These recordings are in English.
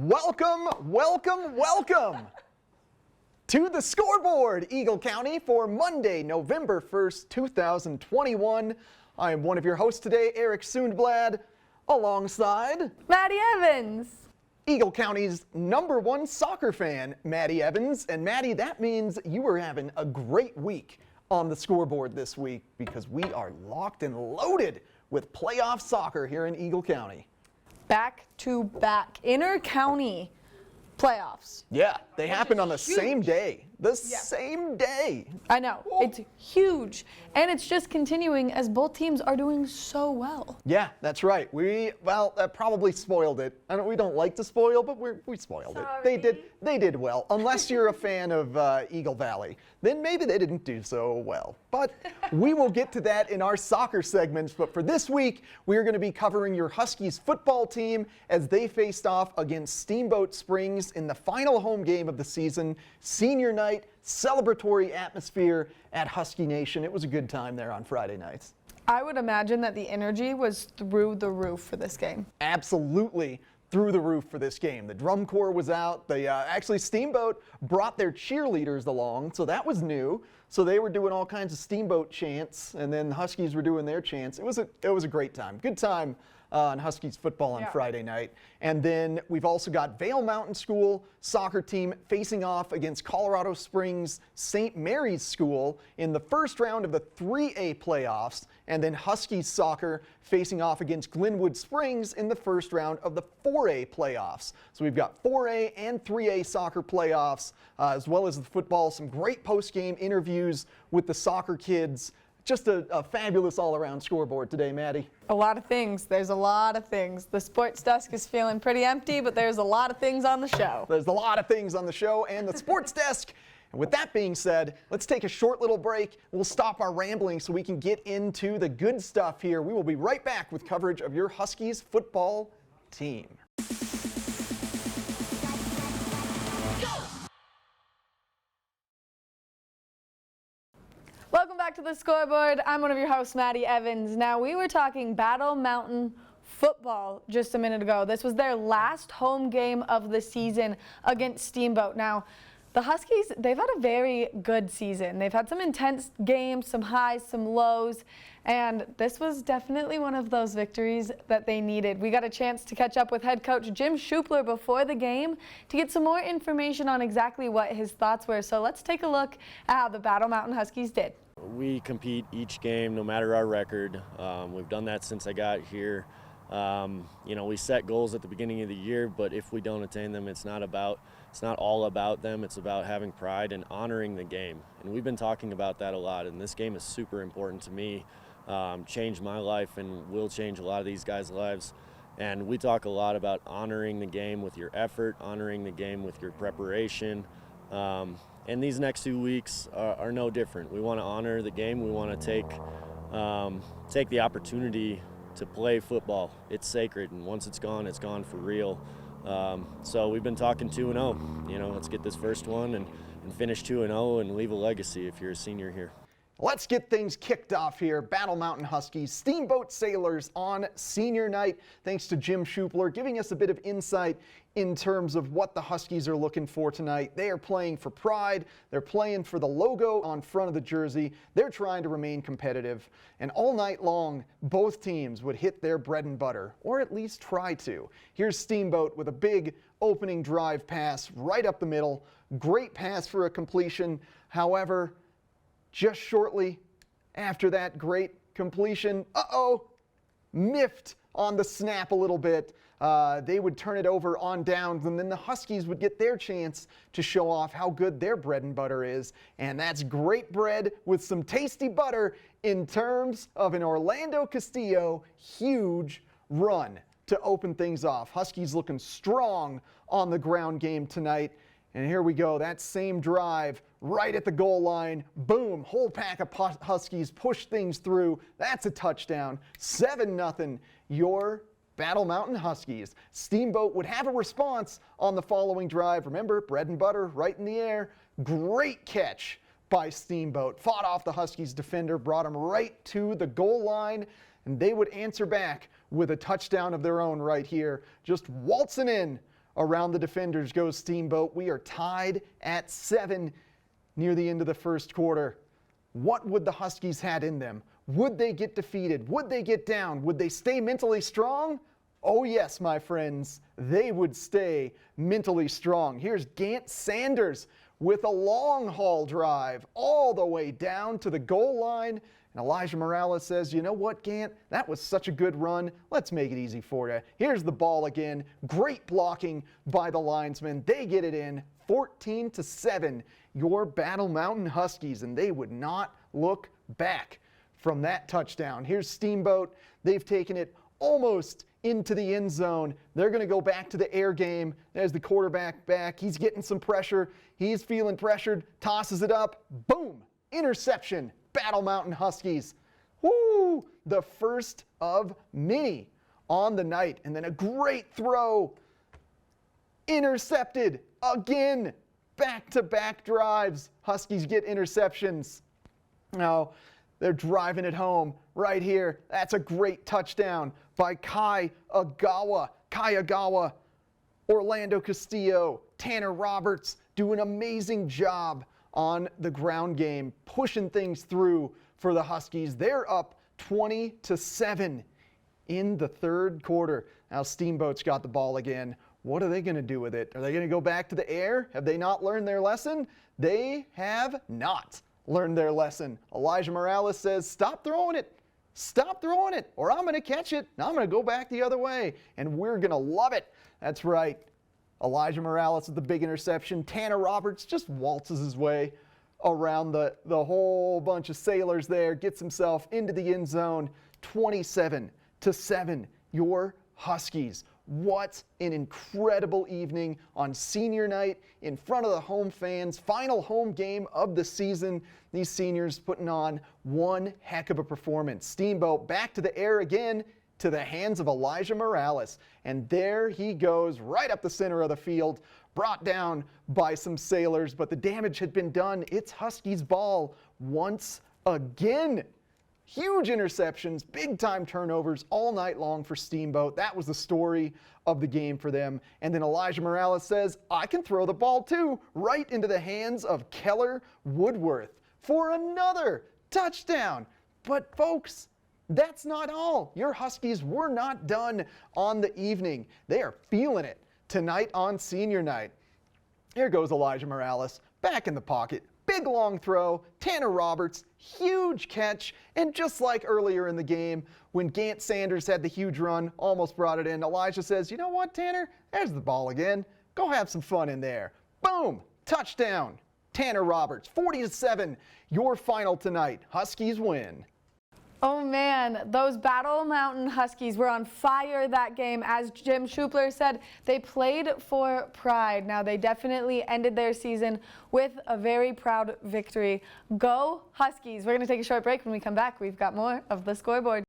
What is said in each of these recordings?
Welcome to the Scoreboard, Eagle County, for Monday, November 1st, 2021. I am one of your hosts today, Eric Sundblad, alongside Maddie Evans. Eagle County's #1 soccer fan, Maddie Evans. And Maddie, that means you are having a great week on the Scoreboard this week because we are locked and loaded with playoff soccer here in Eagle County. Back-to-back inter-county playoffs. Yeah, they happen on the same day. Same day. I know. It's huge. And it's just continuing as both teams are doing so well. Yeah, that's right. That probably spoiled it. We don't like to spoil, but we spoiled it. They did well. Unless you're a fan of Eagle Valley, then maybe they didn't do so well. But we will get to that in our soccer segments. But for this week, we are going to be covering your Huskies football team as they faced off against Steamboat Springs in the final home game of the season. Senior night, celebratory atmosphere at Husky Nation. It was a good time there on Friday nights. I would imagine that the energy was through the roof for this game. Absolutely through the roof for this game. The drum corps was out. Actually, Steamboat brought their cheerleaders along, so that was new. So they were doing all kinds of Steamboat chants, and then the Huskies were doing their chants. It was a great time. Good time on Huskies football on Friday night. And then we've also got Vail Mountain School soccer team facing off against Colorado Springs St. Mary's School in the first round of the 3A playoffs. And then Huskies soccer facing off against Glenwood Springs in the first round of the 4A playoffs. So we've got 4A and 3A soccer playoffs, as well as the football. Some great post-game interviews with the soccer kids. Just a fabulous all-around Scoreboard today, Maddie. A lot of things. There's a lot of things. The sports desk is feeling pretty empty, but there's a lot of things on the show. There's a lot of things on the show and the sports desk. And with that being said, let's take a short little break. We'll stop our rambling so we can get into the good stuff here. We will be right back with coverage of your Huskies football team. Welcome back to the Scoreboard. I'm one of your hosts, Maddie Evans. Now, we were talking Battle Mountain football just a minute ago. This was their last home game of the season against Steamboat. Now, the Huskies, they've had a very good season. They've had some intense games, some highs, some lows, and this was definitely one of those victories that they needed. We got a chance to catch up with head coach Jim Schupler before the game to get some more information on exactly what his thoughts were. So let's take a look at how the Battle Mountain Huskies did. We compete each game no matter our record. We've done that since I got here. We set goals at the beginning of the year, but if we don't attain them, it's not all about them. It's about having pride and honoring the game. And we've been talking about that a lot, and this game is super important to me. Changed my life and will change a lot of these guys' lives. And we talk a lot about honoring the game with your effort, honoring the game with your preparation. And these next 2 weeks are no different. We want to honor the game. We want to take the opportunity to play football. It's sacred, and once it's gone for real. So we've been talking 2-0. Let's get this first one and finish 2-0 and leave a legacy if you're a senior here. Let's get things kicked off here. Battle Mountain Huskies, Steamboat Sailors on senior night. Thanks to Jim Schupler giving us a bit of insight in terms of what the Huskies are looking for tonight. They are playing for pride. They're playing for the logo on front of the jersey. They're trying to remain competitive. And all night long, both teams would hit their bread and butter, or at least try to. Here's Steamboat with a big opening drive pass right up the middle. Great pass for a completion. However, just shortly after that great completion, miffed on the snap a little bit. They would turn it over on downs, and then the Huskies would get their chance to show off how good their bread and butter is. And that's great bread with some tasty butter in terms of an Orlando Castillo huge run to open things off. Huskies looking strong on the ground game tonight. And here we go, that same drive right at the goal line. Boom, whole pack of Huskies push things through. That's a touchdown. 7-0, your Battle Mountain Huskies. Steamboat would have a response on the following drive. Remember, bread and butter right in the air. Great catch by Steamboat. Fought off the Huskies defender, brought him right to the goal line, and they would answer back with a touchdown of their own right here. Just waltzing in Around the defenders goes Steamboat. We are tied at 7 near the end of the first quarter. What would the Huskies had in them? Would they get defeated? Would they get down? Would they stay mentally strong? Oh yes, my friends, they would stay mentally strong. Here's Gant Sanders with a long haul drive all the way down to the goal line. And Elijah Morales says, you know what, Gant? That was such a good run. Let's make it easy for you. Here's the ball again. Great blocking by the linesmen. They get it in 14-7. Your Battle Mountain Huskies, and they would not look back from that touchdown. Here's Steamboat. They've taken it almost into the end zone. They're going to go back to the air game. There's the quarterback back. He's getting some pressure. He's feeling pressured. Tosses it up. Boom. Interception. Battle Mountain Huskies. Woo! The first of many on the night. And then a great throw. Intercepted again. Back-to-back drives. Huskies get interceptions. Now, they're driving it home right here. That's a great touchdown by Kai Agawa. Orlando Castillo, Tanner Roberts do an amazing job on the ground game, pushing things through for the Huskies. They're up 20-7 in the third quarter. Now Steamboat's got the ball again. What are they going to do with it? Are they going to go back to the air? Have they not learned their lesson? They have not learned their lesson. Elijah Morales says, stop throwing it. Stop throwing it, or I'm going to catch it, and I'm going to go back the other way, and we're going to love it. That's right. Elijah Morales with the big interception. Tanner Roberts just waltzes his way around the whole bunch of Sailors there, gets himself into the end zone. 27-7, your Huskies. What an incredible evening on senior night in front of the home fans. Final home game of the season. These seniors putting on one heck of a performance. Steamboat back to the air again to the hands of Elijah Morales. And there he goes right up the center of the field, brought down by some Sailors, but the damage had been done. It's Huskies ball once again. Huge interceptions, big-time turnovers all night long for Steamboat. That was the story of the game for them. And then Elijah Morales says, I can throw the ball too, right into the hands of Keller Woodworth for another touchdown. But folks, that's not all. Your Huskies were not done on the evening. They are feeling it tonight on senior night. Here goes Elijah Morales, back in the pocket. Big long throw, Tanner Roberts, huge catch, and just like earlier in the game, when Gant Sanders had the huge run, almost brought it in, Elijah says, you know what, Tanner? There's the ball again. Go have some fun in there. Boom! Touchdown! Tanner Roberts, 40-7, your final tonight. Huskies win. Oh man, those Battle Mountain Huskies were on fire that game. As Jim Schupler said, they played for pride. Now they definitely ended their season with a very proud victory. Go Huskies! We're going to take a short break. When we come back, we've got more of the Scoreboard.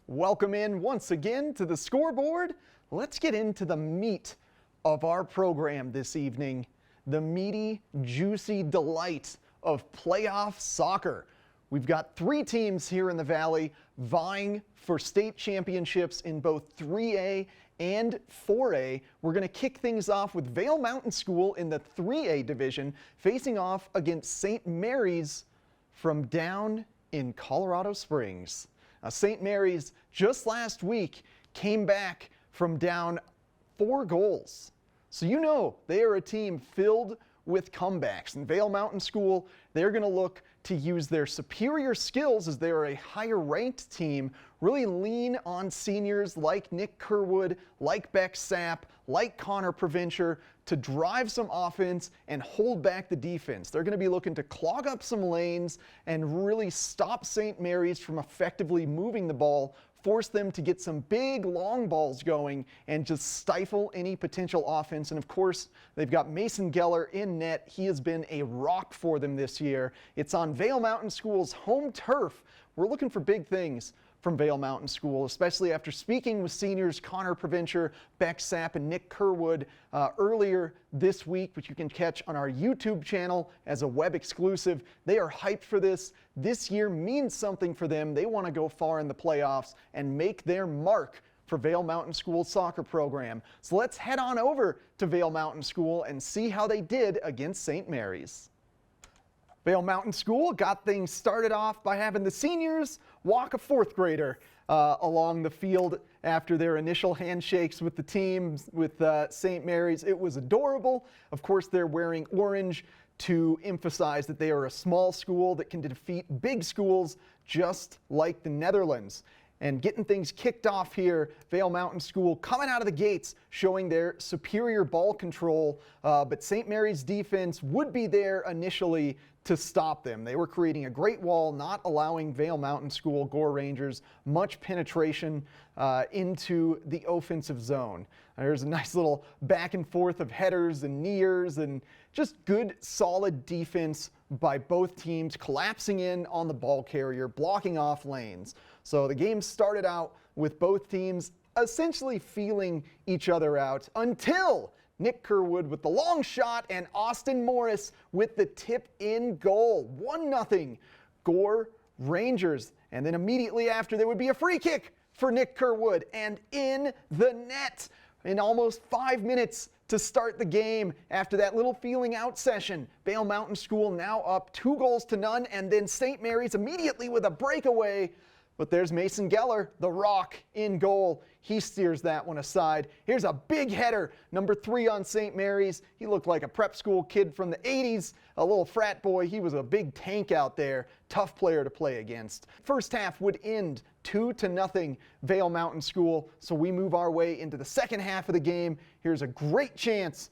Welcome in once again to the Scoreboard. Let's get into the meat of our program this evening. The meaty, juicy delight of playoff soccer. We've got 3 teams here in the Valley vying for state championships in both 3A and 4A. We're going to kick things off with Vail Mountain School in the 3A division, facing off against St. Mary's from down in Colorado Springs. Now, St. Mary's just last week came back from down 4 goals. So you know they are a team filled with comebacks. And Vail Mountain School, they're going to look to use their superior skills as they are a higher ranked team, really lean on seniors like Nick Kerwood, like Beck Sapp, like Connor Provencher to drive some offense and hold back the defense. They're going to be looking to clog up some lanes and really stop St. Mary's from effectively moving the ball, force them to get some big long balls going and just stifle any potential offense. And of course, they've got Mason Geller in net. He has been a rock for them this year. It's on Vail Mountain School's home turf. We're looking for big things from Vail Mountain School, especially after speaking with seniors Connor Provencher, Beck, Sapp, and Nick Kerwood earlier this week, which you can catch on our YouTube channel as a web exclusive. They are hyped for this. This year means something for them. They want to go far in the playoffs and make their mark for Vail Mountain School's soccer program. So let's head on over to Vail Mountain School and see how they did against St. Mary's. Vail Mountain School got things started off by having the seniors walk a fourth grader along the field after their initial handshakes with the team with St. Mary's. It was adorable. Of course, they're wearing orange to emphasize that they are a small school that can defeat big schools just like the Netherlands. And getting things kicked off here, Vail Mountain School coming out of the gates showing their superior ball control, but St. Mary's defense would be there initially to stop them. They were creating a great wall, not allowing Vail Mountain School Gore Rangers much penetration into the offensive zone. There's a nice little back and forth of headers and kneers and just good solid defense by both teams, collapsing in on the ball carrier, blocking off lanes. So the game started out with both teams essentially feeling each other out until Nick Kerwood with the long shot and Austin Morris with the tip in goal. 1-0 Gore Rangers. And then immediately after there would be a free kick for Nick Kerwood and in the net in almost 5 minutes to start the game. After that little feeling out session, Vail Mountain School now up 2-0, and then St. Mary's immediately with a breakaway. But there's Mason Geller, the Rock, in goal. He steers that one aside. Here's a big header, number 3 on St. Mary's. He looked like a prep school kid from the 80s, a little frat boy. He was a big tank out there, tough player to play against. First half would end 2-0 Vail Mountain School, so we move our way into the second half of the game. Here's a great chance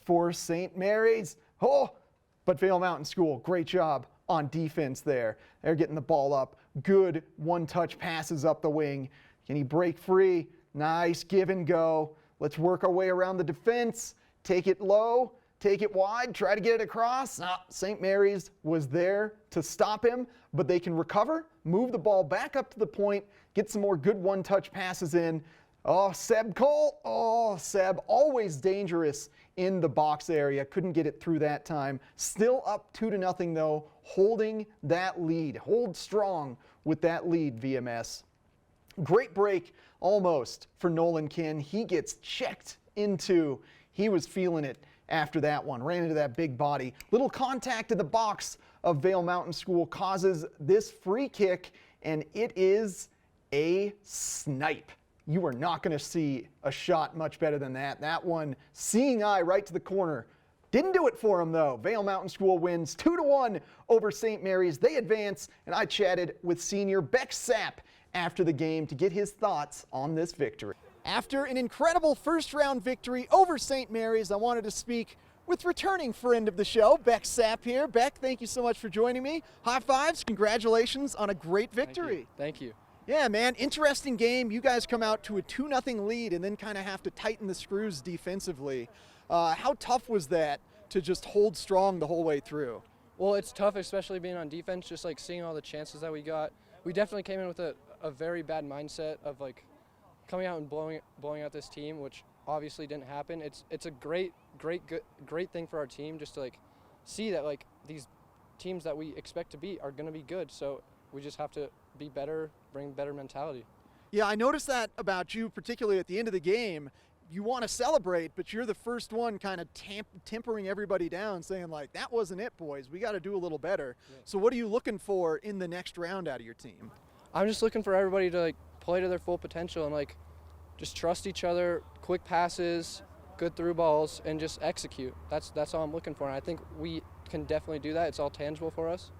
for St. Mary's. But Vail Mountain School, great job on defense there. They're getting the ball up. Good one-touch passes up the wing. Can he break free? Nice give and go. Let's work our way around the defense. Take it low, take it wide, try to get it across. St. Mary's was there to stop him, but they can recover, move the ball back up to the point, get some more good one-touch passes in. Seb Cole. Seb, always dangerous in the box area. Couldn't get it through that time. Still up 2-0 though, holding that lead. Hold strong with that lead, VMS. Great break almost for Nolan Kinn. He gets checked into. He was feeling it after that one. Ran into that big body. Little contact in the box of Vail Mountain School causes this free kick, and it is a snipe. You are not going to see a shot much better than that. That one, seeing eye right to the corner. Didn't do it for him, though. Vail Mountain School wins 2-1 over St. Mary's. They advance, and I chatted with senior Beck Sapp after the game to get his thoughts on this victory. After an incredible first-round victory over St. Mary's, I wanted to speak with returning friend of the show, Beck Sapp here. Beck, thank you so much for joining me. High fives. Congratulations on a great victory. Thank you. Yeah, man, interesting game. You guys come out to a 2-0 lead and then kind of have to tighten the screws defensively. How tough was that to just hold strong the whole way through? Well, it's tough, especially being on defense, just like seeing all the chances that we got. We definitely came in with a very bad mindset of like coming out and blowing out this team, which obviously didn't happen. It's a great thing for our team just to like see that like these teams that we expect to beat are going to be good. So we just have to be better, bring better mentality. Yeah, I noticed that about you, particularly at the end of the game. You want to celebrate, but you're the first one kind of tempering everybody down, saying like, that wasn't it, boys. We got to do a little better. Yeah. So what are you looking for in the next round out of your team? I'm just looking for everybody to like play to their full potential and like just trust each other, quick passes, good through balls, and just execute. That's all I'm looking for, and I think we can definitely do that. It's all tangible for us.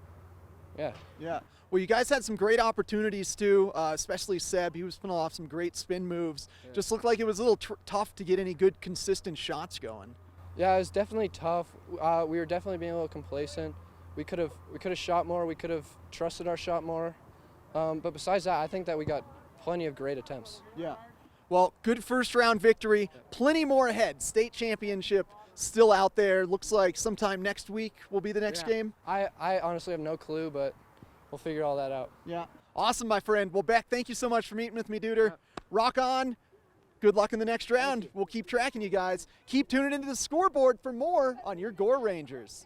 Yeah. Well, you guys had some great opportunities too, especially Seb. He was pulling off some great spin moves. Yeah. Just looked like it was a little tough to get any good, consistent shots going. Yeah, it was definitely tough. We were definitely being a little complacent. We could have shot more. We could have trusted our shot more. But besides that, I think that we got plenty of great attempts. Yeah. Well, good first round victory. Yeah. Plenty more ahead. State championship still out there. Looks like sometime next week will be the next game. I honestly have no clue, but we'll figure all that out. Yeah. Awesome, my friend. Well, Beck, thank you so much for meeting with me, Duder. Rock on. Good luck in the next round. We'll keep tracking you guys. Keep tuning into the Scoreboard for more on your Gore Rangers.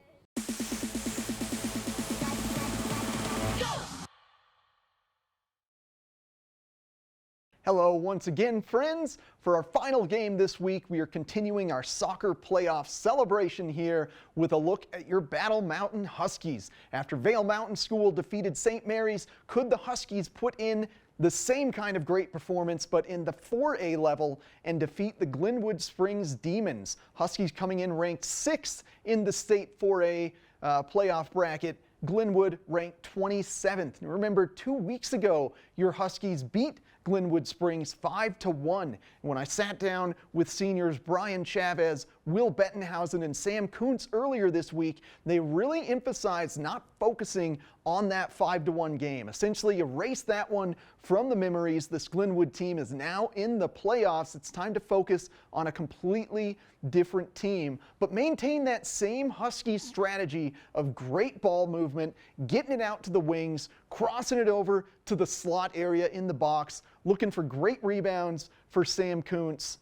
Hello once again, friends. For our final game this week, we are continuing our soccer playoff celebration here with a look at your Battle Mountain Huskies. After Vail Mountain School defeated St. Mary's, could the Huskies put in the same kind of great performance but in the 4A level and defeat the Glenwood Springs Demons? Huskies coming in ranked 6th in the state 4A playoff bracket. Glenwood ranked 27th. And remember, 2 weeks ago, your Huskies beat Glenwood Springs 5-1. And when I sat down with seniors Brian Chavez, Will Bettenhausen, and Sam Kuntz earlier this week, they really emphasized not focusing on that 5-1 game. Essentially erased that one from the memories. This Glenwood team is now in the playoffs. It's time to focus on a completely different team, but maintain that same Husky strategy of great ball movement, getting it out to the wings, crossing it over to the slot area in the box, looking for great rebounds for Sam Kuntz,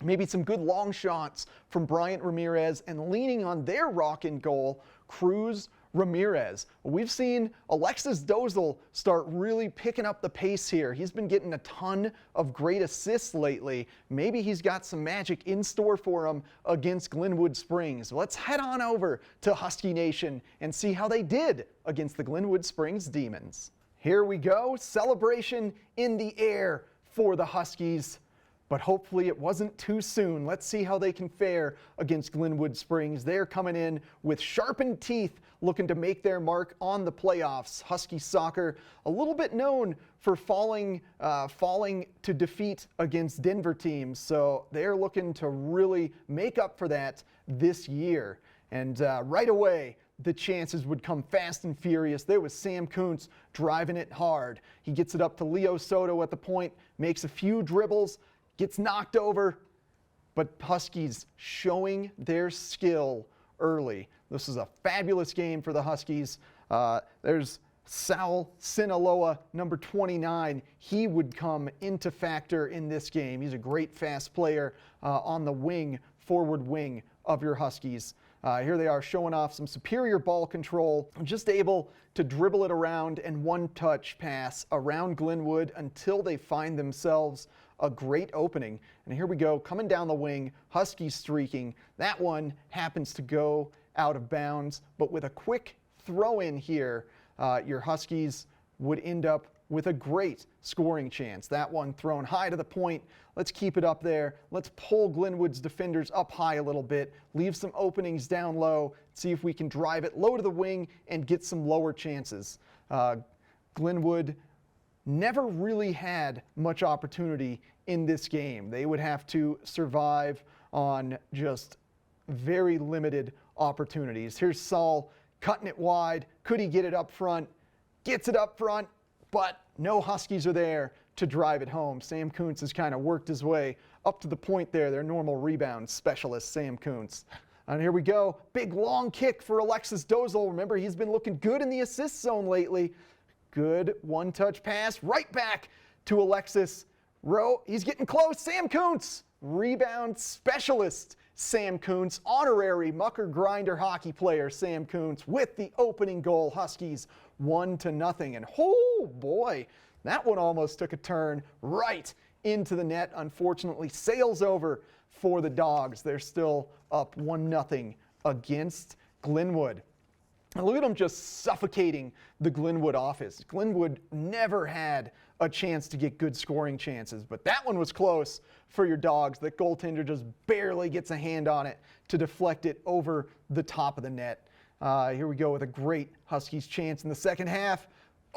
maybe some good long shots from Bryant Ramirez, and leaning on their rock and goal, Cruz Ramirez. We've seen Alexis Dozal start really picking up the pace here. He's been getting a ton of great assists lately. Maybe he's got some magic in store for him against Glenwood Springs. Let's head on over to Husky Nation and see how they did against the Glenwood Springs Demons. Here we go, celebration in the air for the Huskies. But hopefully it wasn't too soon. Let's see how they can fare against Glenwood Springs. They're coming in with sharpened teeth, looking to make their mark on the playoffs. Husky soccer, a little bit known for falling to defeat against Denver teams. So they're looking to really make up for that this year. And right away, the chances would come fast and furious. There was Sam Kuntz driving it hard. He gets it up to Leo Soto at the point, makes a few dribbles, gets knocked over, but Huskies showing their skill early. This is a fabulous game for the Huskies. There's Sal Sinaloa, number 29. He would come into factor in this game. He's a great fast player on the wing, forward wing of your Huskies. Here they are showing off some superior ball control, just able to dribble it around and one-touch pass around Glenwood until they find themselves a great opening. And here we go, coming down the wing, Huskies streaking. That one happens to go out of bounds, but with a quick throw in here, your Huskies would end up with a great scoring chance. That one thrown high to the point. Let's keep it up there. Let's pull Glenwood's defenders up high a little bit, leave some openings down low, see if we can drive it low to the wing and get some lower chances. Glenwood never really had much opportunity in this game. They would have to survive on just very limited opportunities. Here's Saul cutting it wide. Could he get it up front? Gets it up front, but no Huskies are there to drive it home. Sam Kuntz has kind of worked his way up to the point there, their normal rebound specialist, Sam Kuntz. And here we go. Big long kick for Alexis Dozal. Remember, he's been looking good in the assist zone lately. Good one-touch pass right back to Alexis. He's getting close. Sam Kuntz, rebound specialist. Sam Kuntz, honorary mucker grinder hockey player. Sam Kuntz with the opening goal. Huskies 1-0. And oh boy, that one almost took a turn right into the net. Unfortunately, sails over for the Dogs. They're still up 1-0 against Glenwood. And look at them just suffocating the Glenwood offense. Glenwood never had a chance to get good scoring chances, but that one was close for your Dogs. The goaltender just barely gets a hand on it to deflect it over the top of the net. Here we go with a great Huskies chance in the second half.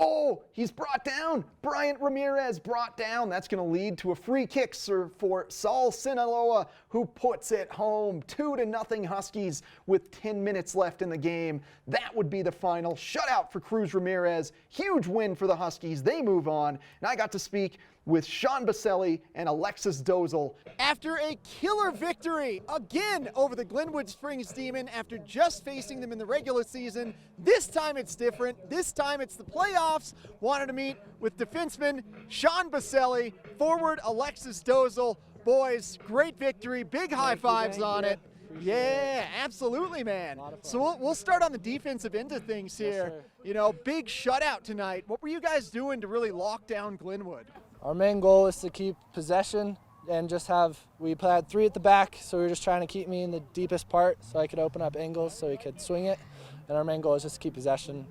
Oh, he's brought down. Bryant Ramirez brought down. That's going to lead to a free kick for Saul Sinaloa, who puts it home. 2-0 Huskies with 10 minutes left in the game. That would be the final. Shutout for Cruz Ramirez. Huge win for the Huskies. They move on. And I got to speak with Sean Boselli and Alexis Dozal. After a killer victory again over the Glenwood Springs Demon after just facing them in the regular season, this time it's different. This time it's the playoffs. Wanted to meet with defenseman Sean Boselli, forward Alexis Dozal. Boys, great victory, big high fives on it. Yeah, absolutely, man. So we'll start on the defensive end of things here. You know, big shutout tonight. What were you guys doing to really lock down Glenwood? Our main goal is to keep possession and just we had 3 at the back, so we were just trying to keep me in the deepest part so I could open up angles so we could swing it. And our main goal is just to keep possession,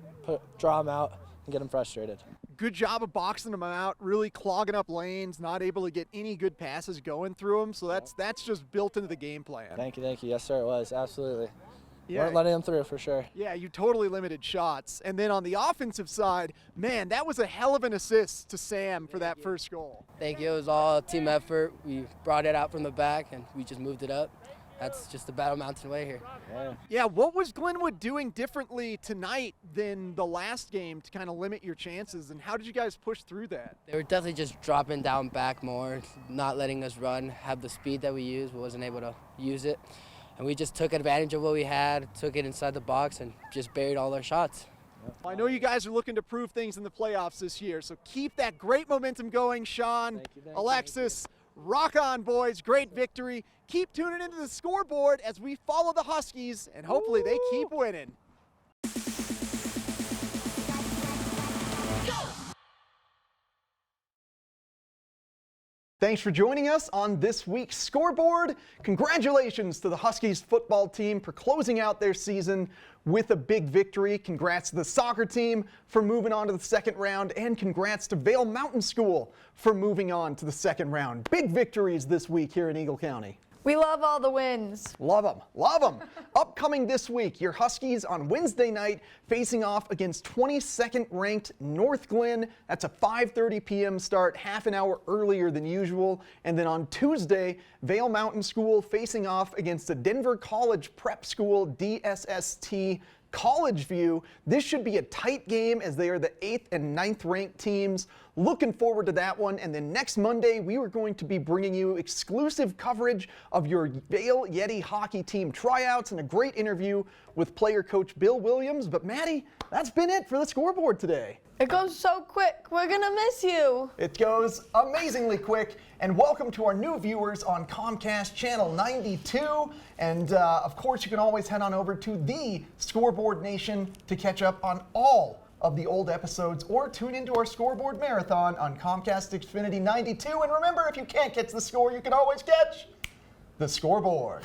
draw them out, and get them frustrated. Good job of boxing them out, really clogging up lanes, not able to get any good passes going through them. So that's just built into the game plan. Thank you. Yes, sir, it was, absolutely. Yeah. Weren't letting them through for sure. Yeah, you totally limited shots. And then on the offensive side, man, that was a hell of an assist to Sam for that first goal. Thank you. It was all a team effort. We brought it out from the back, and we just moved it up. That's just the Battle Mountain way here. Yeah, what was Glenwood doing differently tonight than the last game to kind of limit your chances, and how did you guys push through that? They were definitely just dropping down back more, not letting us run, have the speed that we use. We wasn't able to use it. And we just took advantage of what we had, took it inside the box, and just buried all our shots. I know you guys are looking to prove things in the playoffs this year, so keep that great momentum going, Sean, Alexis. Rock on, boys. Great victory. Keep tuning into the scoreboard as we follow the Huskies, and hopefully they keep winning. Thanks for joining us on this week's Scoreboard. Congratulations to the Huskies football team for closing out their season with a big victory. Congrats to the soccer team for moving on to the second round, and congrats to Vail Mountain School for moving on to the second round. Big victories this week here in Eagle County. We love all the wins. Love them, love them. Upcoming this week, your Huskies on Wednesday night facing off against 22nd ranked North Glen. That's a 5:30 p.m. start, half an hour earlier than usual. And then on Tuesday, Vail Mountain School facing off against the Denver College Prep School DSST College View. This should be a tight game as they are the 8th and 9th ranked teams. Looking forward to that one. And then next Monday, we are going to be bringing you exclusive coverage of your Vail Yeti hockey team tryouts and a great interview with player coach Bill Williams. But Maddie, that's been it for the Scoreboard today. It goes so quick. We're gonna miss you. It goes amazingly quick. And welcome to our new viewers on Comcast Channel 92. And of course, you can always head on over to the Scoreboard Nation to catch up on all of the old episodes, or tune into our Scoreboard Marathon on Comcast Xfinity 92. And remember, if you can't catch the score, you can always catch the Scoreboard.